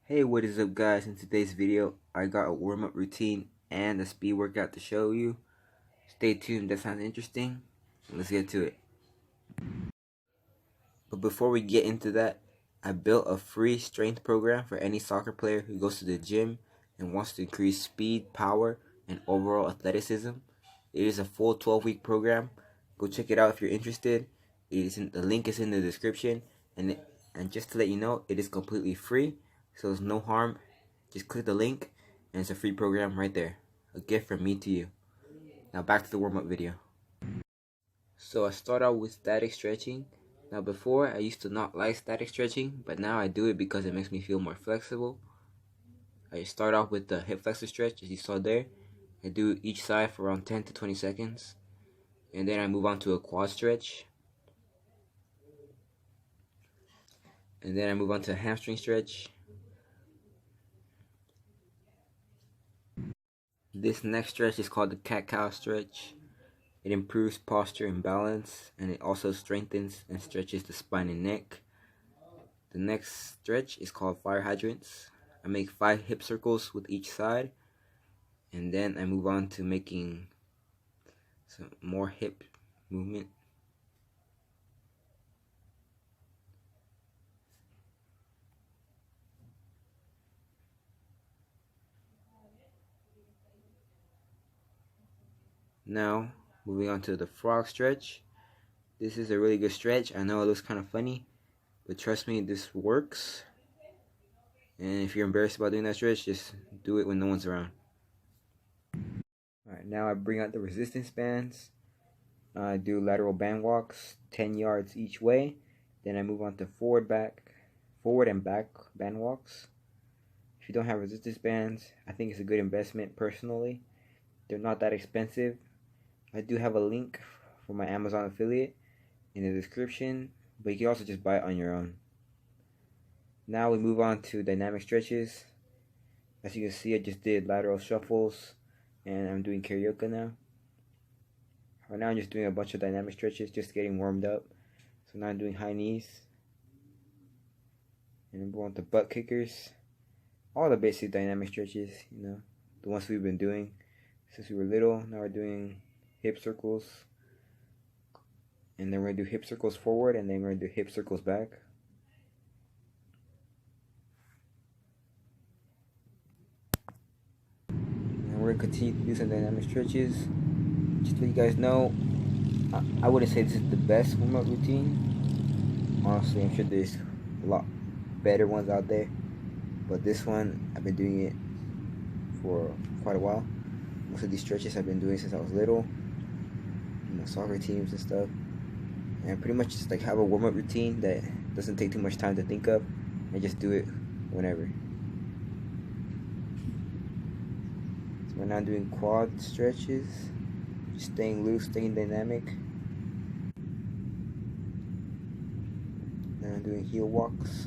Hey, what is up guys? In today's video, I got a warm-up routine and a speed workout to show you. Stay tuned, that sounds interesting. Let's get to it. But before we get into that, I built a free strength program for any soccer player who goes to the gym and wants to increase speed, power, and overall athleticism. It is a full 12-week program. Go check it out if you're interested. The link is in the description, and just to let you know, it is completely free, so there's no harm. Just click the link, and it's a free program right there. A gift from me to you. Now back to the warm-up video. So I start out with static stretching. Now before, I used to not like static stretching, but now I do it because it makes me feel more flexible. I start off with the hip flexor stretch, as you saw there. I do each side for around 10 to 20 seconds. And then I move on to a quad stretch. And then I move on to a hamstring stretch. This next stretch is called the cat-cow stretch. It improves posture and balance, and it also strengthens and stretches the spine and neck. The next stretch is called fire hydrants. I make 5 hip circles with each side, and then I move on to making some more hip movement. Now, moving on to the frog stretch. This is a really good stretch. I know it looks kind of funny, but trust me, this works. And if you're embarrassed about doing that stretch, just do it when no one's around. Alright, now I bring out the resistance bands. I do lateral band walks, 10 yards each way. Then I move on to forward and back band walks. If you don't have resistance bands, I think it's a good investment personally. They're not that expensive. I do have a link for my Amazon affiliate in the description, but you can also just buy it on your own. Now we move on to dynamic stretches. As you can see, I just did lateral shuffles, and I'm doing karaoke now. Right now I'm just doing a bunch of dynamic stretches, just getting warmed up. So now I'm doing high knees. And then go on to butt kickers. All the basic dynamic stretches, the ones we've been doing since we were little. Now we're doing hip circles. And then we're going to do hip circles forward, and then we're going to do hip circles back. And we're going to continue to do some dynamic stretches. Just to let you guys know, I wouldn't say this is the best warm-up routine. Honestly, I'm sure there's a lot better ones out there. But this one, I've been doing it for quite a while. Most of these stretches I've been doing since I was little. Soccer teams and stuff. And pretty much just like have a warm-up routine that doesn't take too much time to think of. And just do it whenever. So we're now doing quad stretches. Just staying loose, staying dynamic. And I'm doing heel walks.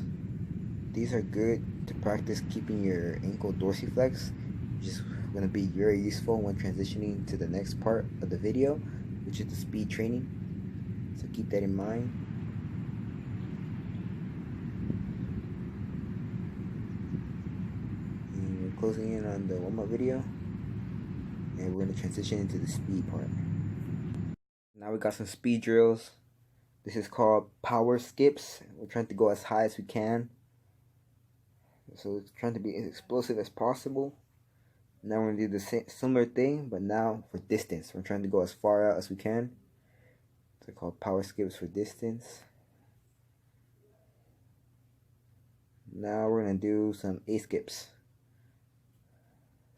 These are good to practice keeping your ankle dorsiflex, which is going to be very useful when transitioning to the next part of the video, which is the speed training. So keep that in mind. And we're closing in on the warm-up video, and we're going to transition into the speed part. Now we got some speed drills. This is called power skips. We're trying to go as high as we can. So it's trying to be as explosive as possible. Now we're going to do the same, similar thing, but now for distance. We're trying to go as far out as we can. They're called power skips for distance. Now we're going to do some A skips.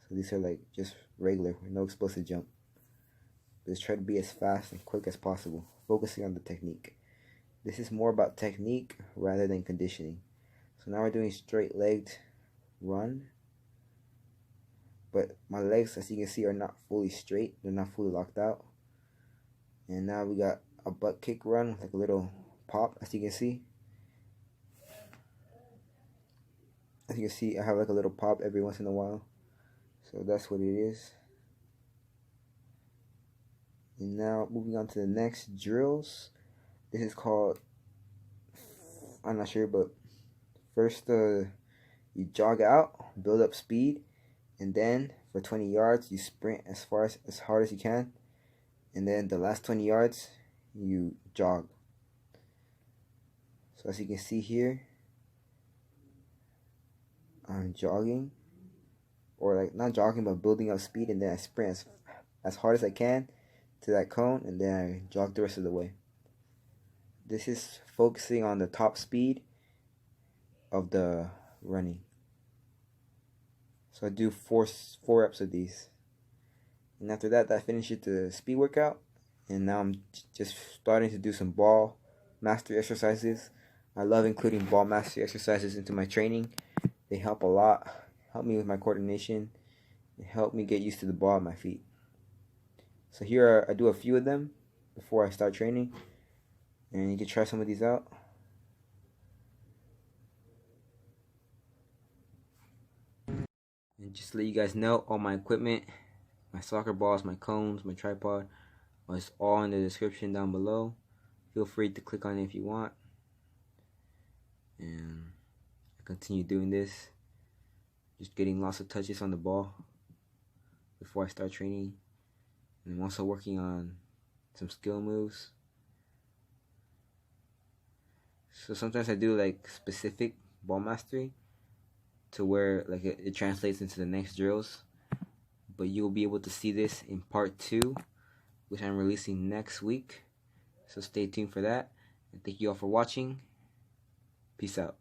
So these are like just regular, no explosive jump. Just try to be as fast and quick as possible, focusing on the technique. This is more about technique rather than conditioning. So now we're doing straight legged run. But my legs, as you can see, are not fully straight. They're not fully locked out. And now we got a butt kick run with like a little pop, as you can see. As you can see, I have like a little pop every once in a while. So that's what it is. And now moving on to the next drills. This is called, I'm not sure, but first you jog out, build up speed, and then for 20 yards you sprint as hard as you can, and then the last 20 yards you jog. So as you can see here, I'm jogging, or like not jogging but building up speed, and then I sprint as hard as I can to that cone, and then I jog the rest of the way. This is focusing on the top speed of the running. So I do four reps of these, and after that finishes the speed workout. And now I'm just starting to do some ball mastery exercises. I love including ball mastery exercises into my training. They help a lot, help me with my coordination, and help me get used to the ball at my feet. So here I do a few of them before I start training, and you can try some of these out. And just to let you guys know, all my equipment, my soccer balls, my cones, my tripod, is all in the description down below. Feel free to click on it if you want. And I continue doing this, just getting lots of touches on the ball before I start training. And I'm also working on some skill moves. So sometimes I do like specific ball mastery to where like it translates into the next drills. But you'll be able to see this in part 2, which I'm releasing next week. So stay tuned for that. And thank you all for watching. Peace out.